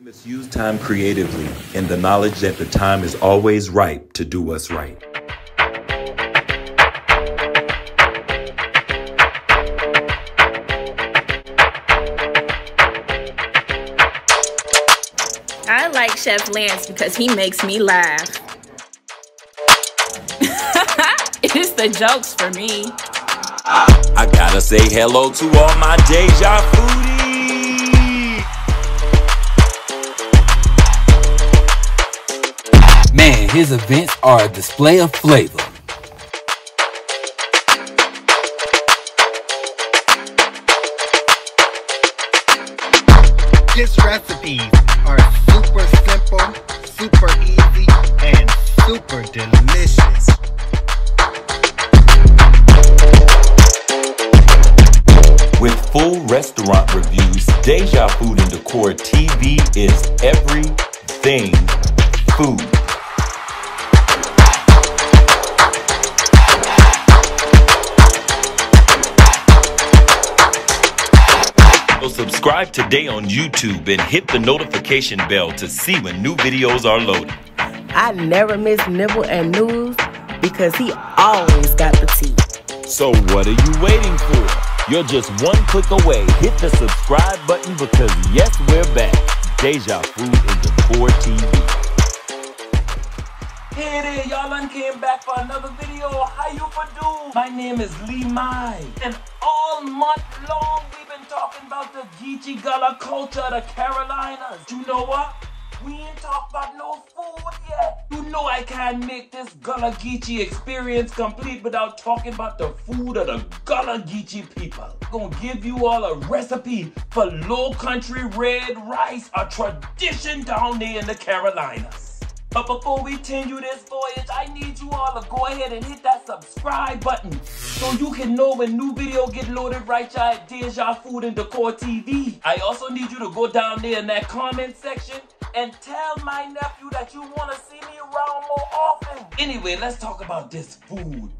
We must use time creatively in the knowledge that the time is always ripe to do what's right. I like Chef Lance because he makes me laugh. It's the jokes for me. I gotta say hello to all my Dejafoodies. Man, his events are a display of flavor. His recipes are super simple, super easy, and super delicious. With full restaurant reviews, Deja Food and Decor TV is everything food. So subscribe today on YouTube and hit the notification bell to see when new videos are loaded. I never miss Nibble and News because he always got the tea. So what are you waiting for? You're just one click away. Hit the subscribe button because yes, we're back. Deja Food and Decor TV. Hey there, y'all came back for another video. How you for do? My name is LEMI. And all month long we've been talking about the Geechee Gullah culture of the Carolinas. You know what? We ain't talked about no food yet. You know I can't make this Gullah Geechee experience complete without talking about the food of the Gullah Geechee people. I'm gonna give you all a recipe for Lowcountry Red Rice, a tradition down there in the Carolinas. But before we continue this voyage, I need you all to go ahead and hit that subscribe button so you can know when new video get loaded right here at Deja Food and Decor TV. I also need you to go down there in that comment section and tell my nephew that you want to see me around more often. Anyway, let's talk about this food.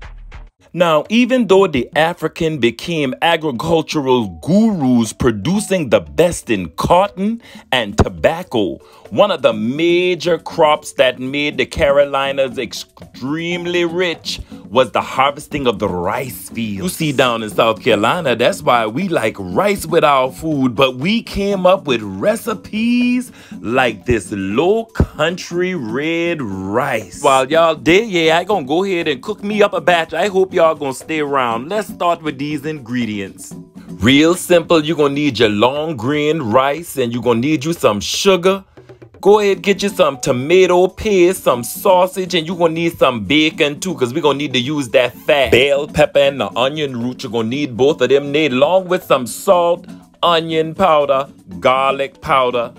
Now, even though the African became agricultural gurus producing the best in cotton and tobacco, one of the major crops that made the Carolinas extremely rich was the harvesting of the rice fields. You see, down in South Carolina, that's why we like rice with our food, but we came up with recipes like this Lowcountry Red Rice. While y'all there, yeah, I gonna go ahead and cook me up a batch. I hope y'all gonna stay around. Let's start with these ingredients. Real simple, you're gonna need your long grain rice and you're gonna need you some sugar. Go ahead, get you some tomato paste, some sausage, and you're going to need some bacon too because we're going to need to use that fat. Bell pepper and the onion root, you're going to need both of them made along with some salt, onion powder, garlic powder.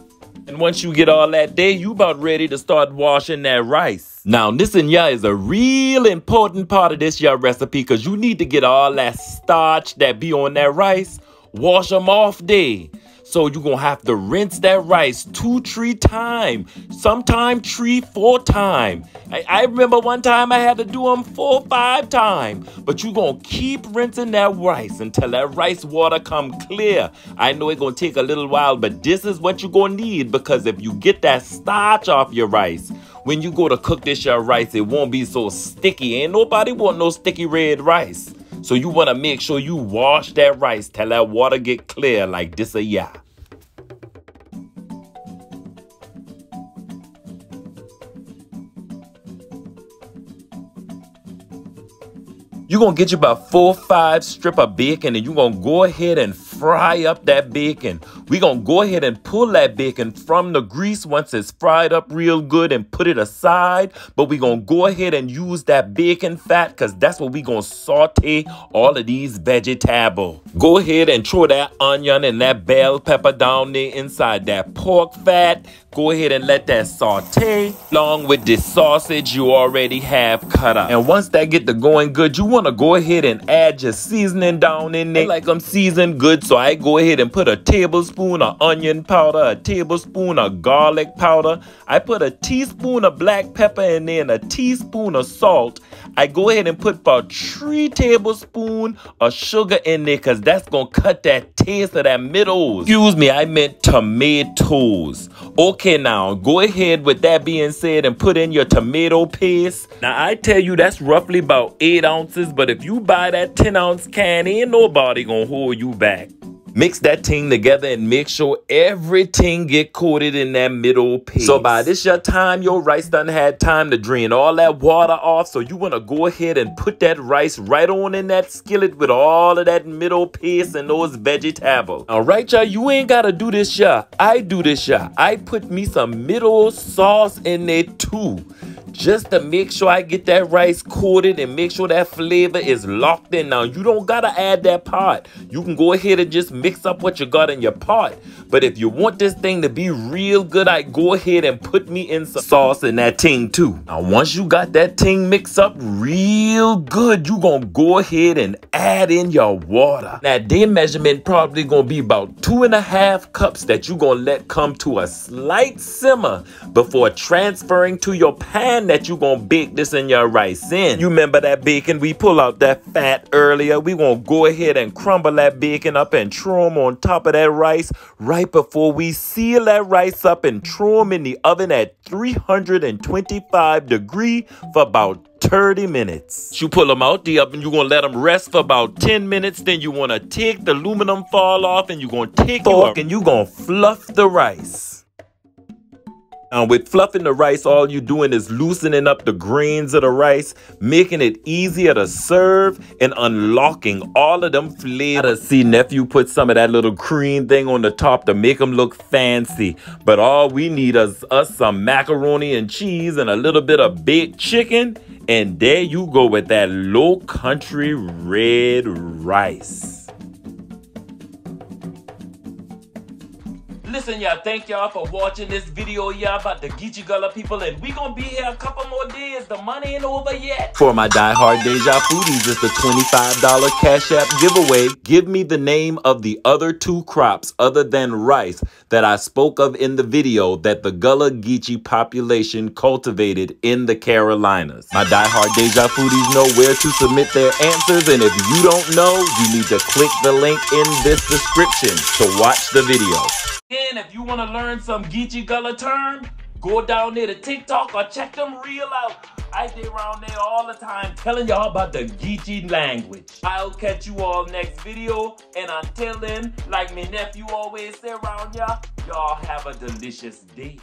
And once you get all that there, you about ready to start washing that rice. Now, this in here is a real important part of this here recipe because you need to get all that starch that be on that rice. Wash them off there. So you're going to have to rinse that rice 2-3 times, sometime 3-4 times. I remember one time I had to do them 4-5 times. But you're going to keep rinsing that rice until that rice water come clear. I know it's going to take a little while, but this is what you're going to need because if you get that starch off your rice, when you go to cook this your rice, it won't be so sticky. Ain't nobody want no sticky red rice. So you want to make sure you wash that rice till that water get clear like this a yeah. You're going to get you about 4-5 strips of bacon and you're going to go ahead and fry up that bacon. We're going to go ahead and pull that bacon from the grease once it's fried up real good and put it aside. But we're going to go ahead and use that bacon fat because that's what we're going to saute all of these vegetables. Go ahead and throw that onion and that bell pepper down there inside that pork fat. Go ahead and let that saute along with the sausage you already have cut up. And once that get to going good, you want to go ahead and add your seasoning down in there. Like I'm seasoned good, so I go ahead and put a tablespoon of onion powder, a tablespoon of garlic powder. I put a teaspoon of black pepper in there and a teaspoon of salt. I go ahead and put about 3 tablespoons of sugar in there because that's going to cut that taste of that middles. Excuse me, I meant tomatoes. Okay, now go ahead with that being said and put in your tomato paste. Now I tell you that's roughly about 8 ounces, but if you buy that 10-ounce can, ain't nobody going to hold you back. Mix that thing together and make sure everything get coated in that middle paste. So by this your time, your rice done had time to drain all that water off. So you want to go ahead and put that rice right on in that skillet with all of that middle paste and those vegetables. All right, y'all, you ain't got to do this, y'all. I do this, y'all. I put me some middle sauce in there too, just to make sure I get that rice coated and make sure that flavor is locked in. Now, you don't got to add that part. You can go ahead and just mix up what you got in your pot. But if you want this thing to be real good, I go ahead and put me in some sauce in that thing too. Now, once you got that thing mixed up real good, you gonna go ahead and add in your water. Now, their measurement probably gonna be about 2.5 cups that you gonna let come to a slight simmer before transferring to your pan that you gonna bake this in your rice in. You remember that bacon? We pull out that fat earlier. We gonna go ahead and crumble that bacon up and throw them on top of that rice right before we seal that rice up and throw them in the oven at 325 degrees for about 30 minutes. You pull them out the oven, you're going to let them rest for about 10 minutes. Then you want to take the aluminum foil off and you're going to take your fork and you're going to fluff the rice. Now, with fluffing the rice, all you're doing is loosening up the grains of the rice, making it easier to serve and unlocking all of them flavors. See, nephew put some of that little cream thing on the top to make them look fancy. But all we need is us some macaroni and cheese and a little bit of baked chicken. And there you go with that Lowcountry Red Rice. Listen, y'all, thank y'all for watching this video, y'all, about the Geechee Gullah people, and we gonna be here a couple more days. The money ain't over yet. For my diehard Dejafoodies, it's the $25 Cash App giveaway. Give me the name of the other 2 crops other than rice that I spoke of in the video that the Gullah Geechee population cultivated in the Carolinas. My diehard Dejafoodies know where to submit their answers, and if you don't know, you need to click the link in this description to watch the video. And if you want to learn some Geechee Gullah term, go down there to TikTok or check them real out. I stay around there all the time telling y'all about the Geechee language. I'll catch you all next video. And until then, like my nephew always say around y'all, y'all have a delicious day.